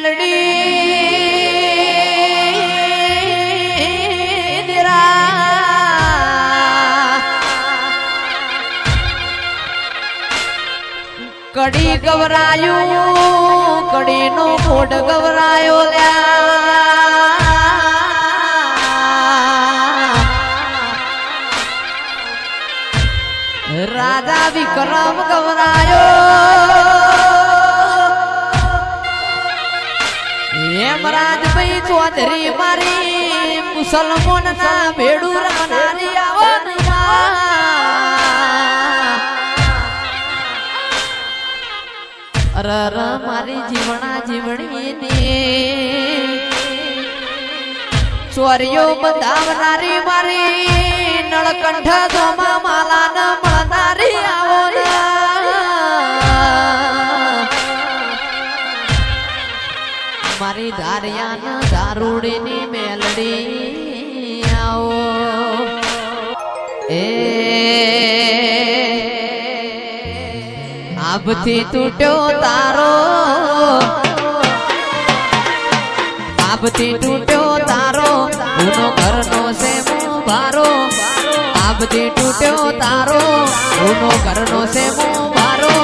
મેલડી કડી ગવરાયું કડી નો ફોડ ગવરાયો રાજા વિક્રમ ગવરાયો હેમરાજ ભાઈ ચૌધરી મારી મુસલમાન ના ભેડું રમનારી અરર મારી જીવણા જીવણી ને ચોરીઓ બંધાવનારી મારી નળકંઠ ધોમા માલા ન મળનારી આવો મારી ધારિયા દારૂડી ની મેલડી આવો એ આભથી તૂટ્યો તારો આભથી તૂટ્યો તારો ગુનો ઘરનો છે ભારો આભથી તૂટ્યો તારો ગુનો ઘરનો છે ભારો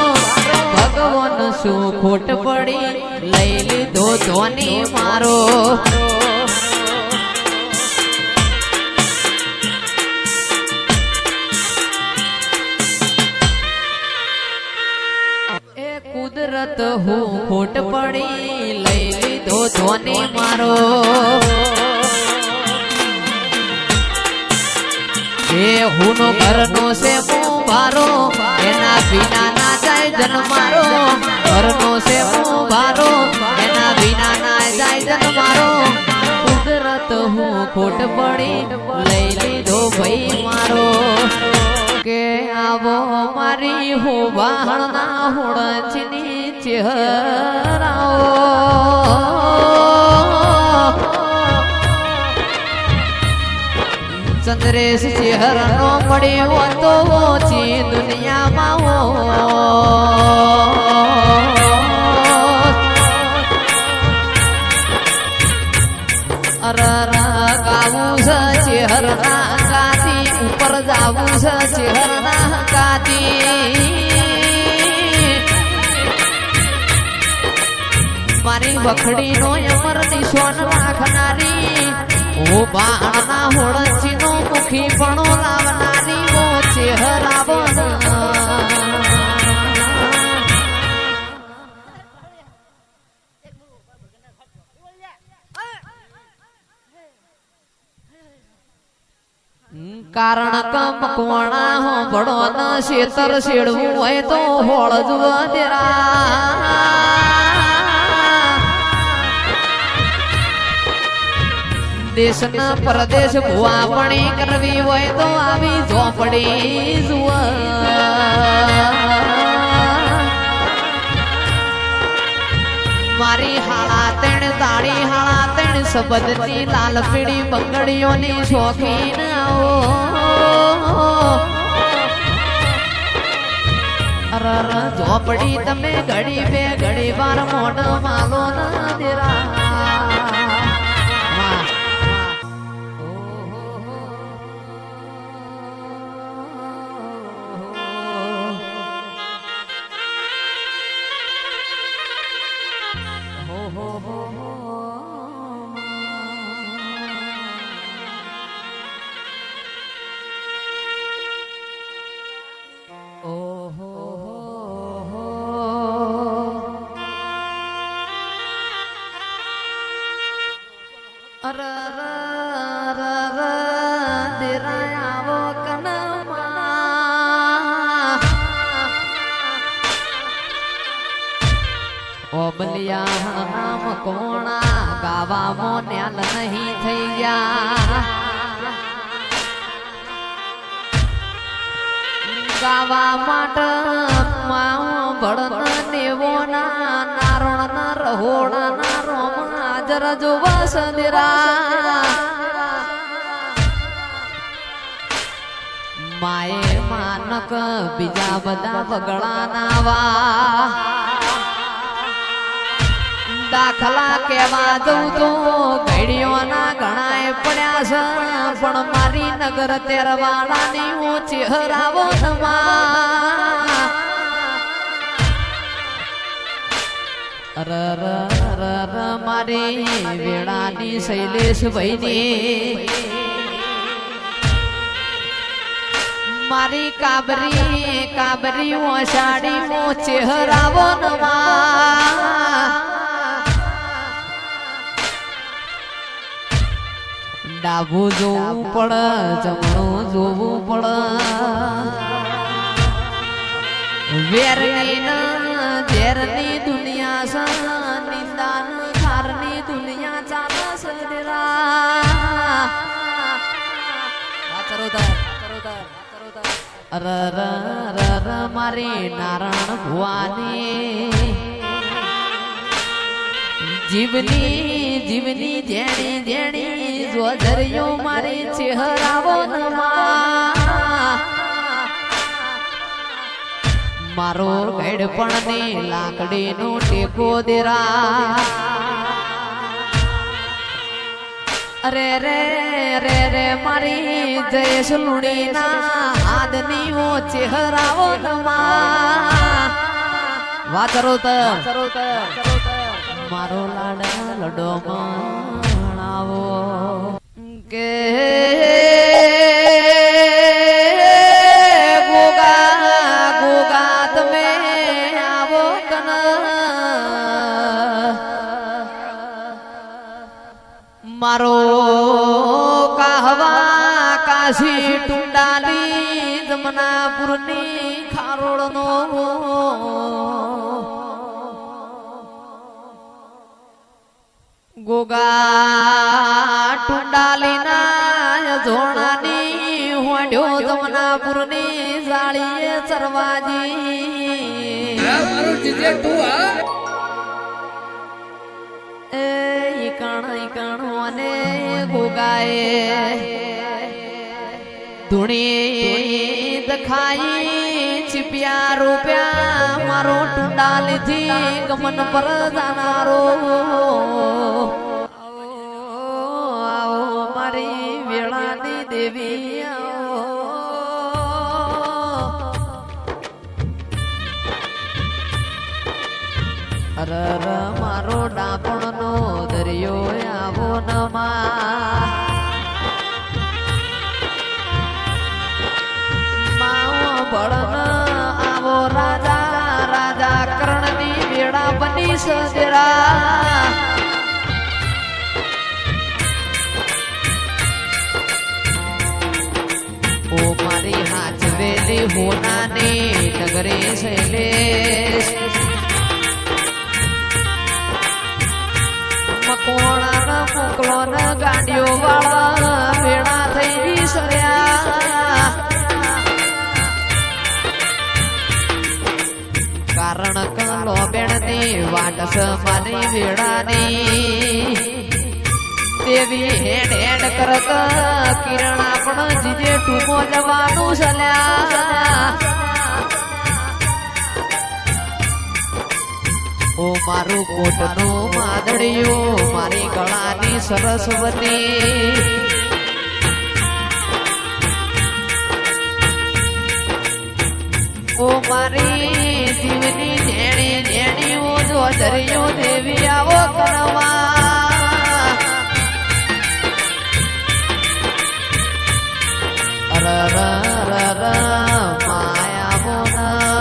ભગવાન શું ખોટ પડી લઈ લીધો ધોની મારો એ કુદરત હું ખોટ પડી લઈ લીધો ધોની મારો એ હુનો ઘરનો છે ભારો એના વિના ના જાય જન્મારો ઘરનો છે ભારો એના વિના ના જાય જન્મારો કુદરત હું ખોટ પડી લઈ લીધો ભાઈ મારો કે આવો મારી હો વાહણના હોળચની ચહેરાઓ ચંદ્રેશ ચહેરનો મળ્યો તો ઓછી દુનિયામાં અરર ગાવું છે ચહેરના ગાતી ઉપર જાવું છે ચહેરના ગાતી મારી વખડીનો અમર નિશાન રાખનારી ઓ બાણના હોળચીનો મુખી પણ લાવનારી ઓ ચહેરા કારણ કમકોણા હો બડો ન શેતર શેડવું હોય તો હોળ જુવા દેરા દેશના પરદેશ ભુવાપણી કરવી હોય તો આવી ઝોપડી જુવા મારી હાળા તેણ તાળી હાળા તેણ સબદની લાલ પીળી બંગડીઓની શોખીન અરર ઝોપડી તમે ઘડી બે ઘડી વાર મોઢ માલો ના દેરા ઓબલિયા નામ કોણા ગાવા મોન્યાલ નહીં થઈ ગયા ગાવા માટે ભળન દેવો ના નારોણ ના રહોડા ના રોમ હાજર જો વસંદરા માએ માનક બીજા બધા બગડા નાવા દાખલા કેવા જવું તો ઘડીઓના ઘણાય પડ્યા છે પણ મારી નગર તેરવાળાની હું ચહેરાવો મારી વેળાની શૈલેષ ભાઈની મારી કાબરી ઓસાડી મો ચહેરાવો ડાબું જોવું પડે જમણું જોવું પડે વેરની ઝેરની દુનિયા છે નિંદાન ખારની દુનિયા ચાલે છે મારી નારાયણ ભુવાની જીવની જેણી જોધરિયો મારી ચહેરાવો મારો ગેડપણ ને લાકડી નો ટેકો દેરા અરે રે રે રે મારી જયેશ લુણી ના હાથની ઓ ચહેરાવો વાચરો મારો લાડા લડો મણાવો કે ગોગા તમે આવો કન મારો કાહવા કાશી ટુંડાલી જમનાપુરની ખારોળ નો ગોગા ટુંડાલી ના જોણાની હોડ્યો જમનાપુરની જાળીએ ચરવાજી ઈકણ અને ગોગાએ ધૂણી દખાઈ છીપ્યા રૂપિયા મારો ટુંડાલી થી ગમન પર જાનારો આવો મારી વેળાની દેવી અરર મારો ડાપણ નો દરિયો આવો નમા ભળન આવો રાજા કર્ણની વેળા બની સજરા ઓ મારી હાચવેલી હોનાને નગરે શૈલેષ મકોણા મોકલો ન ગાડીઓ વાળા વેળા થઈ ગઈ સર્યા કારણ કલો બેણની વાટ મારી વેળાની દેવી હેડ હેડ કરત કિરણ આપણ જીજે ટૂંકો જવાનું સલ્યા ઓ મારું કોટનું માદડિયું મારી ગળાની સરસ્વતી ઓ મારી જીવની જેણી ઓ જો દરિયો દેવી આવો કરવા માયા મોના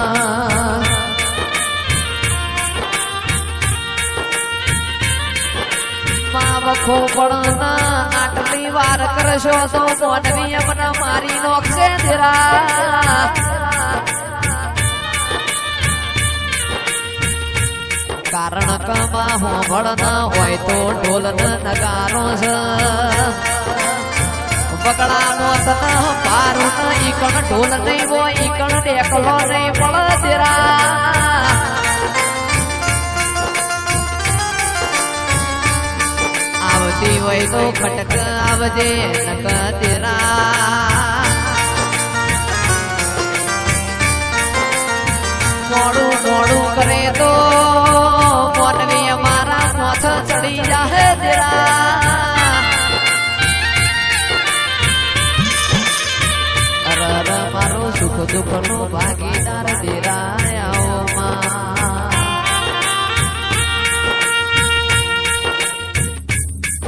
વખો પણ આટલી વાર કરશો તો મોનવી અમને મારી નોખશે ધીરા કારણ કમા હોંભળ ન હોય તો ઢોલ ન નગારો છે બગડાનો તન પારું ન ઈકણ ઢોલ નહીં હોય ઈકણ ડેકલો નહીં પળ ધીરા આવતી હોય તો ખટક આવજે નક તેરા મોડું કરે તો મોનવી અમારા સુખ દુઃખનો ભાગીદાર ડેરા